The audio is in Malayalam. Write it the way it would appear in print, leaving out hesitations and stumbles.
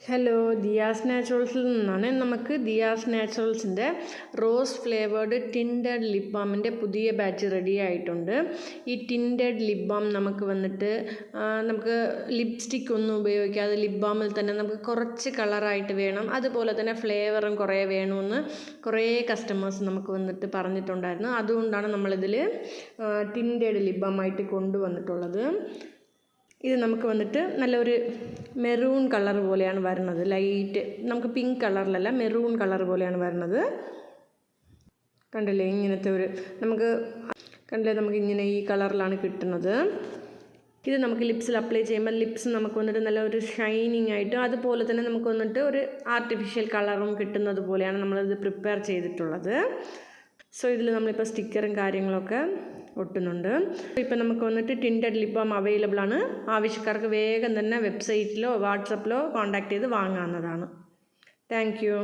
ഹലോ, ദിയാസ് നാച്ചുറൽസിൽ നിന്നാണ്. നമുക്ക് ദിയാസ് നാച്ചുറൽസിൻ്റെ റോസ് ഫ്ലേവേർഡ് ടിൻഡഡ് ലിപ് ബാമിൻ്റെ പുതിയ ബാച്ച് റെഡി ആയിട്ടുണ്ട്. ഈ ടിൻഡഡ് ലിപ് ബാം നമുക്ക് നമുക്ക് ലിപ്സ്റ്റിക് ഒന്നും ഉപയോഗിക്കാതെ ലിപ് ബാമിൽ തന്നെ നമുക്ക് കുറച്ച് കളറായിട്ട് വേണം, അതുപോലെ തന്നെ ഫ്ലേവറും കുറേ വേണമെന്ന് കുറേ കസ്റ്റമേഴ്സ് നമുക്ക് പറഞ്ഞിട്ടുണ്ടായിരുന്നു. അതുകൊണ്ടാണ് നമ്മളിതിൽ ടിൻഡഡ് ലിപ് ബാമായിട്ട് കൊണ്ടുവന്നിട്ടുള്ളത്. ഇത് നമുക്ക് നല്ലൊരു മെറൂൺ കളർ പോലെയാണ് വരുന്നത്. ലൈറ്റ് നമുക്ക് പിങ്ക് കളറിലല്ല, മെറൂൺ കളർ പോലെയാണ് വരുന്നത്. കണ്ടില്ലേ, ഇങ്ങനത്തെ നമുക്ക് ഇങ്ങനെ ഈ കളറിലാണ് കിട്ടുന്നത്. ഇത് നമുക്ക് ലിപ്സിൽ അപ്ലൈ ചെയ്യുമ്പോൾ ലിപ്സ് നമുക്ക് നല്ലൊരു ഷൈനിങ് ആയിട്ട്, അതുപോലെ തന്നെ നമുക്ക് ഒരു ആർട്ടിഫിഷ്യൽ കളറും കിട്ടുന്നത് പോലെയാണ് നമ്മളിത് പ്രിപ്പയർ ചെയ്തിട്ടുള്ളത്. സോ ഇതിൽ നമ്മളിപ്പോൾ സ്റ്റിക്കറും കാര്യങ്ങളൊക്കെ ഒട്ടുന്നുണ്ട്. ഇപ്പം നമുക്ക് ടിൻഡഡ് ലിപ് ബാം അവൈലബിൾ ആണ്. ആവശ്യക്കാർക്ക് വേഗം തന്നെ വെബ്സൈറ്റിലോ വാട്സപ്പിലോ കോൺടാക്റ്റ് ചെയ്ത് വാങ്ങാവുന്നതാണ്. Thank you.